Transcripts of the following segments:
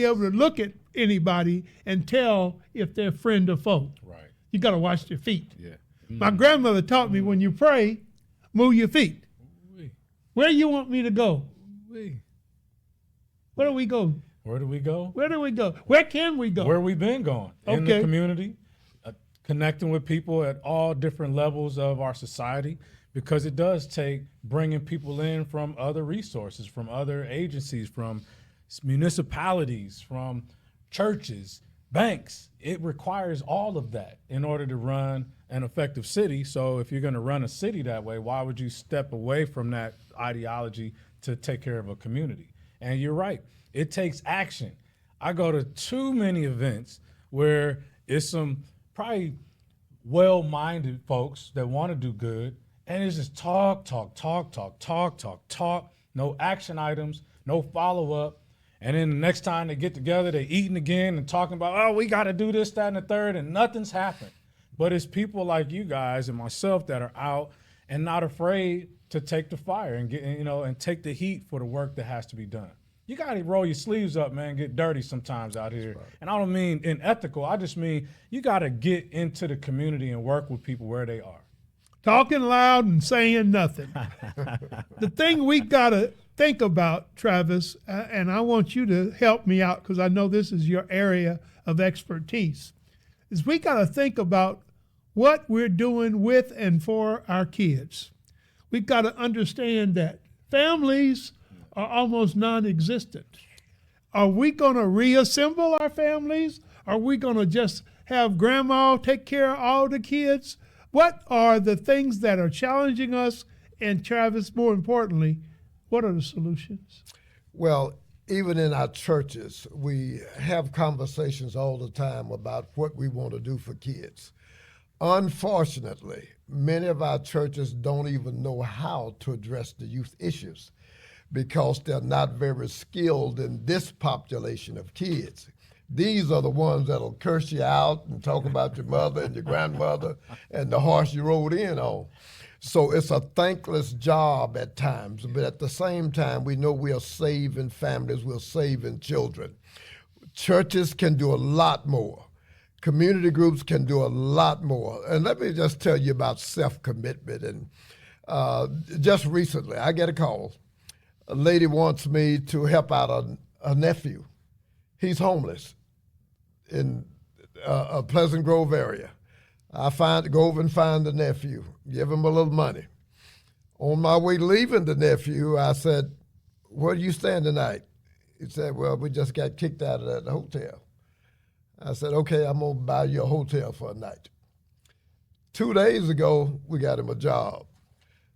be able to look at anybody and tell if they're friend or foe. Right. You got to watch your feet. Yeah. My grandmother taught me when you pray, move your feet. Ooh-wee. Where you want me to go? Ooh-wee. Where do we go? Where do we go? Where do we go? Where can we go? Where we've been going in the Okay. community, connecting with people at all different levels of our society, because it does take bringing people in from other resources, from other agencies, from municipalities, from churches, banks. It requires all of that in order to run an effective city. So if you're going to run a city that way, why would you step away from that ideology to take care of a community? And you're right. It takes action. I go to too many events where it's some probably well-minded folks that want to do good, and it's just talk, no action items, no follow-up. And then the next time they get together, they're eating again and talking about, oh, we got to do this, that, and the third, and nothing's happened. But it's people like you guys and myself that are out and not afraid to take the fire and get, and take the heat for the work that has to be done. You got to roll your sleeves up, man, get dirty sometimes out here. Right. And I don't mean unethical. I just mean you got to get into the community and work with people where they are. Talking loud and saying nothing. The thing we got to think about, Travis, and I want you to help me out because I know this is your area of expertise, is we got to think about what we're doing with and for our kids. We've got to understand that families are almost non-existent. Are we going to reassemble our families? Are we going to just have grandma take care of all the kids? What are the things that are challenging us? And Travis, more importantly, what are the solutions? Well, even in our churches, we have conversations all the time about what we want to do for kids. Unfortunately, many of our churches don't even know how to address the youth issues because they're not very skilled in this population of kids. These are the ones that'll curse you out and talk about your mother and your grandmother and the horse you rode in on. So it's a thankless job at times, but at the same time, we know we are saving families, we're saving children. Churches can do a lot more. Community groups can do a lot more. And let me just tell you about self-commitment. And just recently, I get a call. A lady wants me to help out a nephew. He's homeless in a Pleasant Grove area. I go over and find the nephew, give him a little money. On my way leaving the nephew, I said, where do you stand tonight? He said, well, we just got kicked out of that hotel. I said, okay, I'm gonna buy you a hotel for a night. 2 days ago, we got him a job.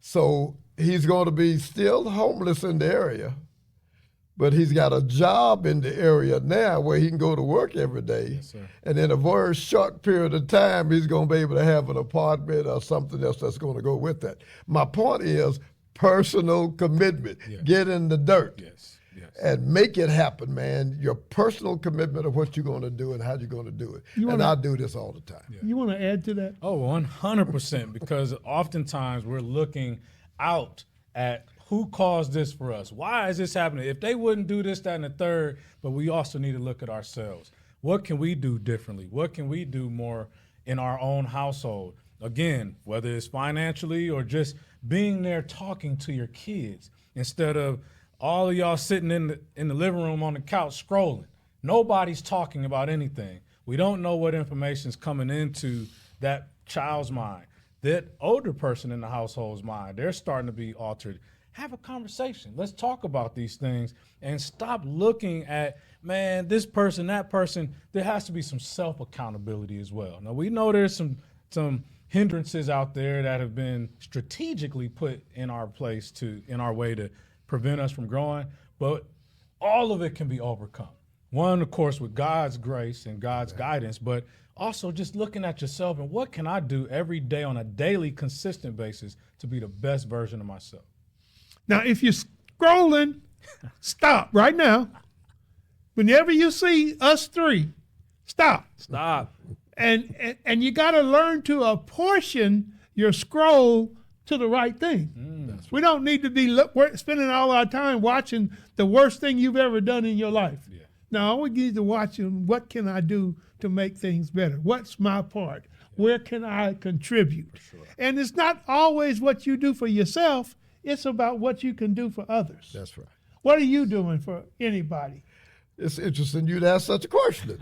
So he's going to be still homeless in the area, but he's got a job in the area now where he can go to work every day. Yes, and in a very short period of time, he's going to be able to have an apartment or something else that's going to go with that. My point is personal commitment. Yes. Get in the dirt. Yes. And make it happen, man. Your personal commitment of what you're going to do and how you're going to do it. And I do this all the time. Yeah. You want to add to that? Oh, 100%, because oftentimes we're looking out at who caused this for us? Why is this happening? If they wouldn't do this, that, and the third, but we also need to look at ourselves. What can we do differently? What can we do more in our own household? Again, whether it's financially or just being there talking to your kids instead of all of y'all sitting in the living room on the couch scrolling. Nobody's talking about anything. We don't know what information is coming into that child's mind. That older person in the household's mind, they're starting to be altered. Have a conversation. Let's talk about these things and stop looking at, man, this person, that person. There has to be some self-accountability as well. Now, we know there's some hindrances out there that have been strategically put in our place in our way to prevent us from growing, but all of it can be overcome. One, of course, with God's grace and God's guidance, but also just looking at yourself and what can I do every day on a daily, consistent basis to be the best version of myself. Now, if you're scrolling, stop right now. Whenever you see us three, stop. Stop. And you got to learn to apportion your scroll to the right thing. We don't need to be spending all our time watching the worst thing you've ever done in your life. Yeah. Now we need to watch on what can I do to make things better? What's my part? Where can I contribute? And it's not always what you do for yourself. It's about what you can do for others. That's right. What are you doing for anybody? It's interesting you'd ask such a question.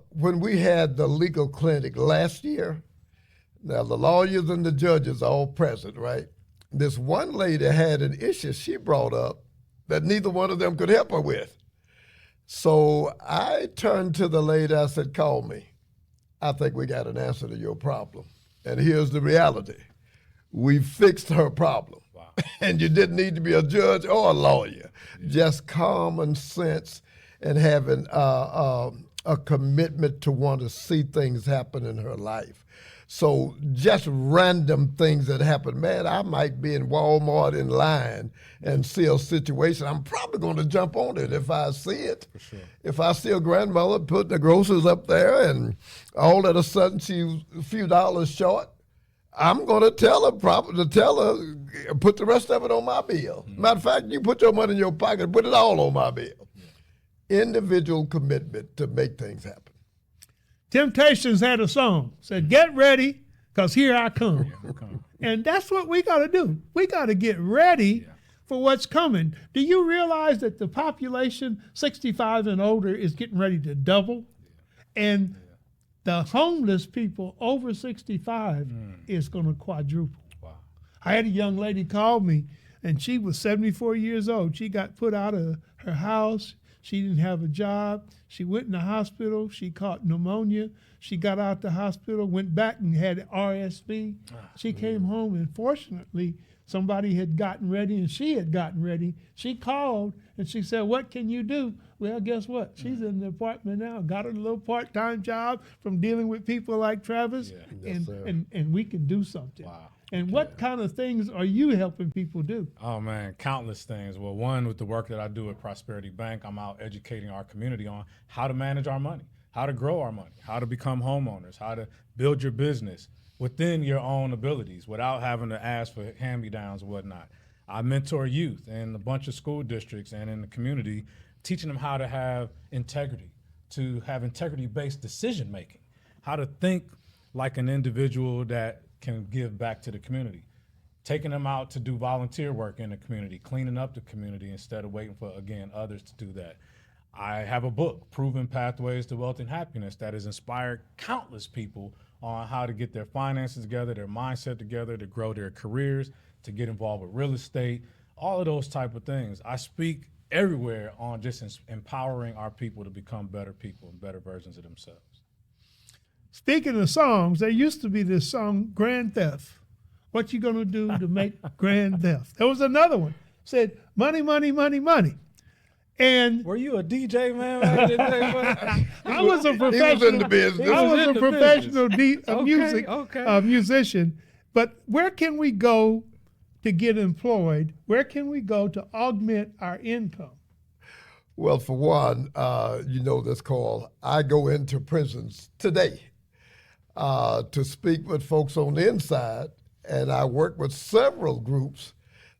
When we had the legal clinic last year, now the lawyers and the judges are all present, right? This one lady had an issue she brought up that neither one of them could help her with. So I turned to the lady, I said, call me. I think we got an answer to your problem. And here's the reality. We fixed her problem. Wow. And you didn't need to be a judge or a lawyer. Just common sense and having a commitment to want to see things happen in her life. So just random things that happen. Man, I might be in Walmart in line and see a situation. I'm probably going to jump on it if I see it. For sure. If I see a grandmother putting the groceries up there and all of a sudden she's a few dollars short, I'm going to tell her, put the rest of it on my bill. Matter of fact, you put your money in your pocket, put it all on my bill. Individual commitment to make things happen. Temptations had a song, said, get ready, because here I come. And that's what we got to do. We got to get ready for what's coming. Do you realize that the population 65 and older is getting ready to double? And the homeless people over 65 is going to quadruple. Wow. I had a young lady call me, and she was 74 years old. She got put out of her house. She didn't have a job. She went in the hospital. She caught pneumonia. She got out the hospital, went back and had RSV. She came home, and fortunately, somebody had gotten ready, and she had gotten ready. She called, and she said, what can you do? Well, guess what? She's in the apartment now, got a little part-time job from dealing with people like Travis, and we can do something. Wow. And what kind of things are you helping people do? Oh man, countless things. Well, one, with the work that I do at Prosperity Bank, I'm out educating our community on how to manage our money, how to grow our money, how to become homeowners, how to build your business within your own abilities without having to ask for hand-me-downs and whatnot. I mentor youth in a bunch of school districts and in the community, teaching them how to have integrity, to have integrity-based decision-making, how to think like an individual that can give back to the community, taking them out to do volunteer work in the community, cleaning up the community instead of waiting for, again, others to do that. I have a book, Proven Pathways to Wealth and Happiness, that has inspired countless people on how to get their finances together, their mindset together, to grow their careers, to get involved with real estate, all of those type of things. I speak everywhere on just empowering our people to become better people and better versions of themselves. Speaking of songs, there used to be this song, Grand Theft. What you gonna do to make grand theft? There was another one, said, money, money, money, money. And Were you a DJ, man? back in the day, man? I was a He was professional. in the business. I was in a the professional business. musician. But where can we go to get employed? Where can we go to augment our income? Well, for one, you know this call. I go into prisons today to speak with folks on the inside, and I work with several groups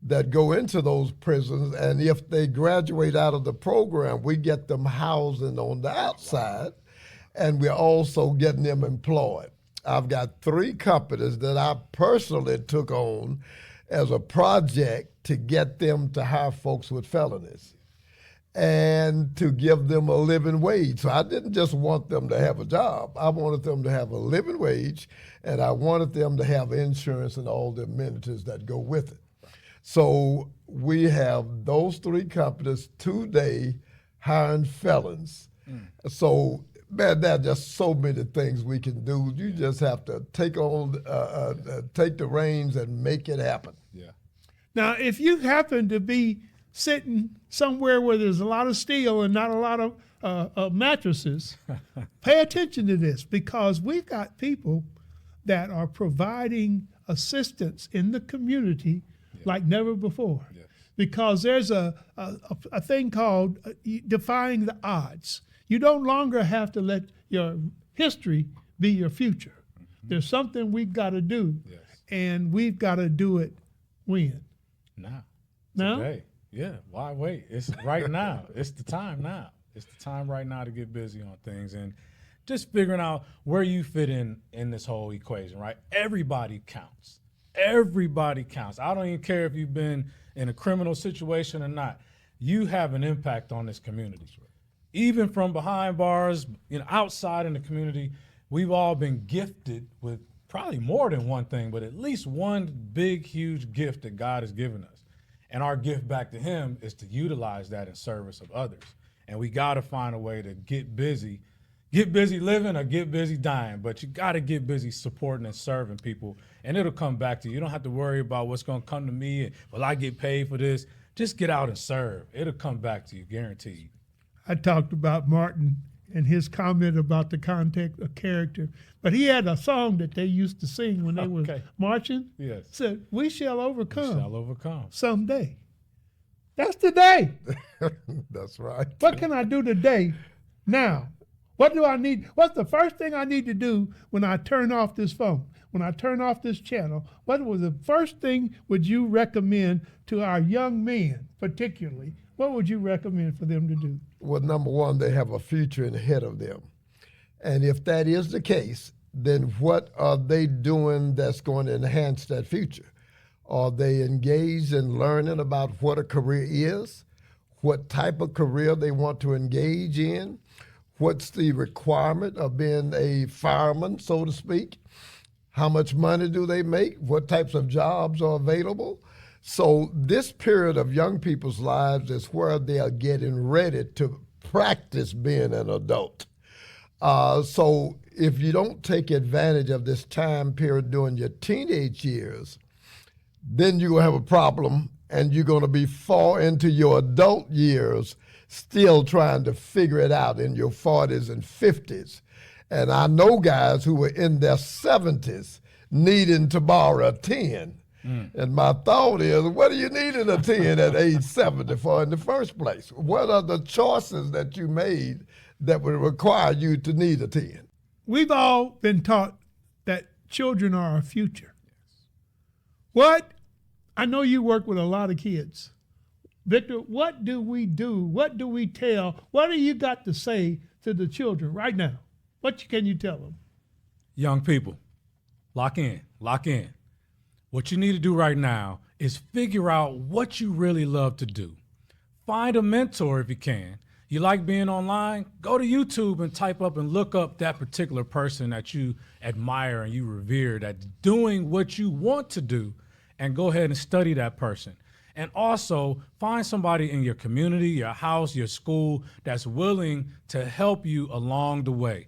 that go into those prisons, and if they graduate out of the program, we get them housing on the outside, and we're also getting them employed. I've got 3 companies that I personally took on as a project to get them to hire folks with felonies and to give them a living wage. So I didn't just want them to have a job. I wanted them to have a living wage, and I wanted them to have insurance and all the amenities that go with it. So we have those 3 companies today hiring felons. So, man, there are just so many things we can do. You just have to take the reins and make it happen. Yeah. Now, if you happen to be sitting somewhere where there's a lot of steel and not a lot of mattresses, pay attention to this, because we've got people that are providing assistance in the community like never before. Yes. Because there's a thing called defying the odds. You no longer have to let your history be your future. There's something we've got to do, and we've got to do it when? Now. Now? Today. Yeah. Why wait? It's right now. It's the time now. It's the time right now to get busy on things and just figuring out where you fit in this whole equation, right? Everybody counts. Everybody counts. I don't even care if you've been in a criminal situation or not. You have an impact on this community. Even from behind bars, outside in the community, we've all been gifted with probably more than one thing, but at least one big, huge gift that God has given us. And our gift back to him is to utilize that in service of others. And we got to find a way to get busy living or get busy dying, but you got to get busy supporting and serving people, and it'll come back to you. You don't have to worry about what's going to come to me and will I get paid for this. Just get out and serve. It'll come back to you, guaranteed. I talked about Martin and his comment about the context of character, but he had a song that they used to sing when they were marching. Yes. Said, "We shall overcome. We shall overcome someday." That's today. That's right. What can I do today? Now, what do I need? What's the first thing I need to do when I turn off this phone? When I turn off this channel, what was the first thing would you recommend to our young men, particularly? What would you recommend for them to do? Well, number one, they have a future ahead of them. And if that is the case, then what are they doing that's going to enhance that future? Are they engaged in learning about what a career is, what type of career they want to engage in, what's the requirement of being a fireman, so to speak? How much money do they make? What types of jobs are available? So this period of young people's lives is where they are getting ready to practice being an adult. So if you don't take advantage of this time period during your teenage years, then you're going to have a problem, and you're going to be far into your adult years still trying to figure it out in your 40s and 50s. And I know guys who were in their 70s needing to borrow a 10. And my thought is, what are you needing a 10 at age 70 for in the first place? What are the choices that you made that would require you to need a 10? We've all been taught that children are our future. What? I know you work with a lot of kids. Victor, what do we do? What do we tell? What do you got to say to the children right now? What can you tell them? Young people, lock in, lock in. What you need to do right now is figure out what you really love to do. Find a mentor if you can. You like being online? Go to YouTube and type up and look up that particular person that you admire and you revere that's doing what you want to do, and go ahead and study that person. And also find somebody in your community, your house, your school that's willing to help you along the way.